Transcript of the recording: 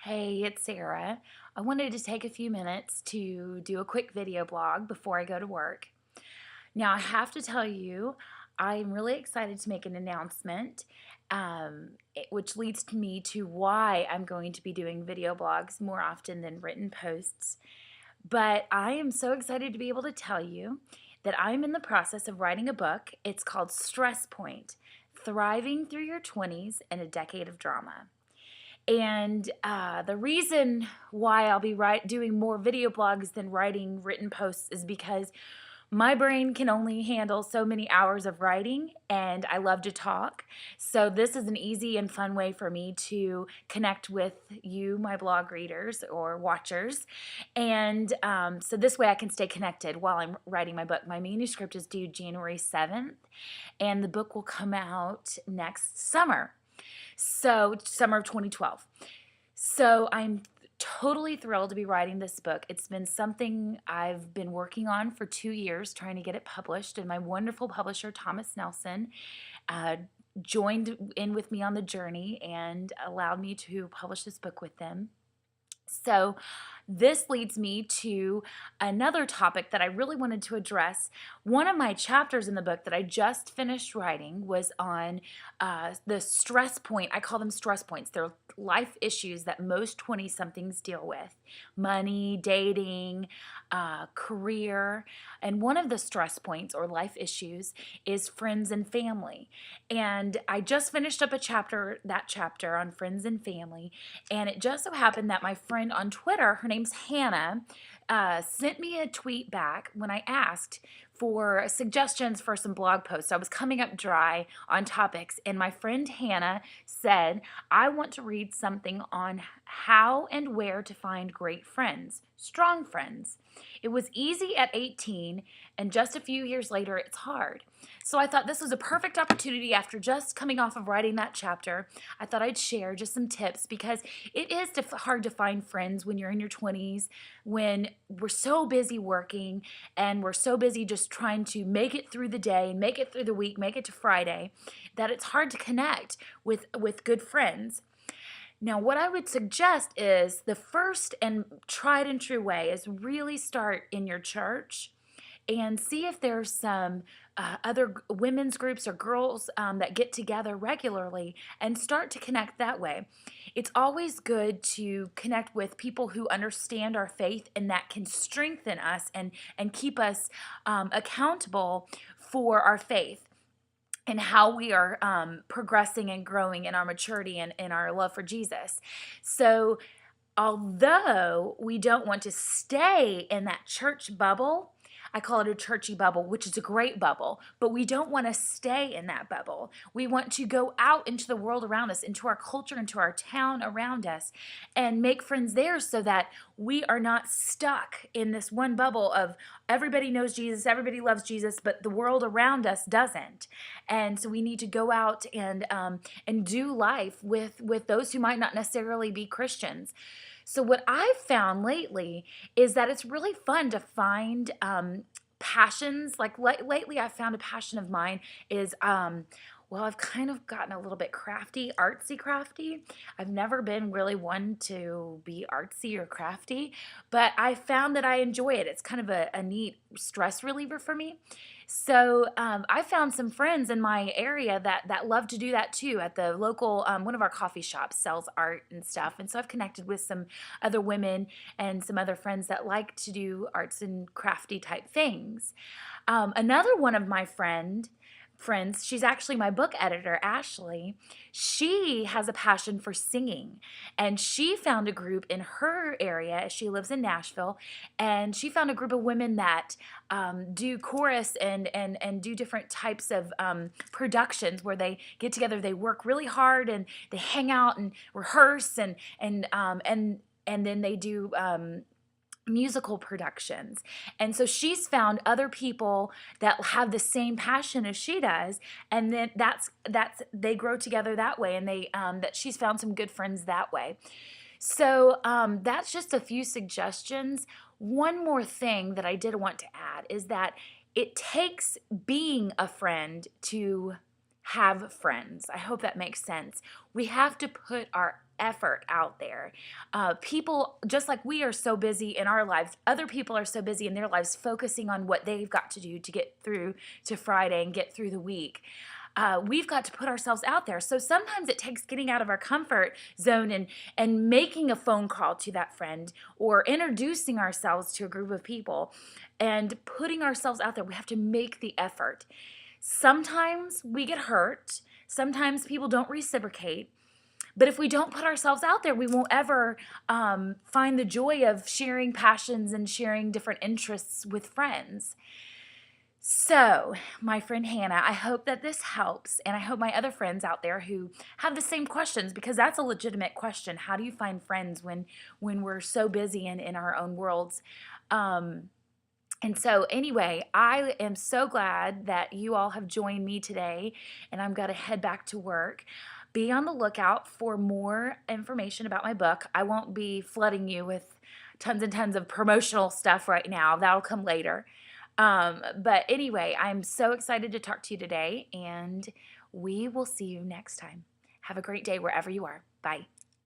Hey, it's Sarah. I wanted to take a few minutes to do a quick video blog before I go to work. Now, I have to tell you, I'm really excited to make an announcement, which leads to me to why I'm going to be doing video blogs more often than written posts. But I am so excited to be able to tell you that I'm in the process of writing a book. It's called Stress Point: Thriving Through Your 20s in a Decade of Drama. And the reason why I'll be doing more video blogs than writing written posts is because my brain can only handle so many hours of writing, and I love to talk. So this is an easy and fun way for me to connect with you, my blog readers or watchers. And so this way I can stay connected while I'm writing my book. My manuscript is due January 7th, and the book will come out next summer. So, summer of 2012. So, I'm totally thrilled to be writing this book. It's been something I've been working on for 2 years, trying to get it published. And my wonderful publisher, Thomas Nelson, uh, joined in with me on the journey and allowed me to publish this book with them. So, this leads me to another topic that I really wanted to address. One of my chapters in the book that I just finished writing was on the stress point. I call them stress points. They're life issues that most 20 somethings deal with: money, dating, career. And one of the stress points or life issues is friends and family. And I just finished up that chapter on friends and family. And it just so happened that my friend on Twitter, her name's Hannah, sent me a tweet back when I asked for suggestions for some blog posts. I was coming up dry on topics, and my friend Hannah said, I want to read something on how and where to find great friends, strong friends. It was easy at 18, and just a few years later, it's hard. So I thought this was a perfect opportunity after just coming off of writing that chapter. I thought I'd share just some tips because it is hard to find friends when you're in your 20s, when we're so busy working and we're so busy just trying to make it through the day, make it through the week, make it to Friday, that it's hard to connect with good friends. Now, what I would suggest is the first and tried and true way is really start in your church and see if there's some other women's groups or girls that get together regularly and start to connect that way. It's always good to connect with people who understand our faith and that can strengthen us and keep us accountable for our faith and how we are progressing and growing in our maturity and in our love for Jesus. So, although we don't want to stay in that church bubble, I call it a churchy bubble, which is a great bubble, but we don't want to stay in that bubble. We want to go out into the world around us, into our culture, into our town around us, and make friends there so that we are not stuck in this one bubble of everybody knows Jesus, everybody loves Jesus, but the world around us doesn't. And so we need to go out and do life with those who might not necessarily be Christians. So what I've found lately is that it's really fun to find passions. Like lately, I've found a passion of mine is well, I've kind of gotten a little bit crafty, artsy crafty. I've never been really one to be artsy or crafty, but I found that I enjoy it. It's kind of a neat stress reliever for me. So I found some friends in my area that love to do that too. At the local, one of our coffee shops sells art and stuff, and so I've connected with some other women and some other friends that like to do arts and crafty type things. Another one of my friends, she's actually my book editor, Ashley. She has a passion for singing, and she found a group in her area. She lives in Nashville, and she found a group of women that do chorus and do different types of productions where they get together, they work really hard, and they hang out and rehearse and then they do musical productions. And so she's found other people that have the same passion as she does, and then that's they grow together that way, and they that she's found some good friends that way. So that's just a few suggestions. One more thing that I did want to add is that it takes being a friend to have friends. I hope that makes sense. We have to put our effort out there. People, just like we are so busy in our lives, other people are so busy in their lives focusing on what they've got to do to get through to Friday and get through the week. We've got to put ourselves out there. So sometimes it takes getting out of our comfort zone and making a phone call to that friend or introducing ourselves to a group of people and putting ourselves out there. We have to make the effort. Sometimes we get hurt. Sometimes people don't reciprocate. But if we don't put ourselves out there, we won't ever find the joy of sharing passions and sharing different interests with friends. So, my friend Hannah, I hope that this helps, and I hope my other friends out there who have the same questions, because that's a legitimate question. How do you find friends when we're so busy in our own worlds? And so anyway, I am so glad that you all have joined me today, and I'm going to head back to work. Be on the lookout for more information about my book. I won't be flooding you with tons and tons of promotional stuff right now. That'll come later. But anyway, I'm so excited to talk to you today, and we will see you next time. Have a great day wherever you are. Bye.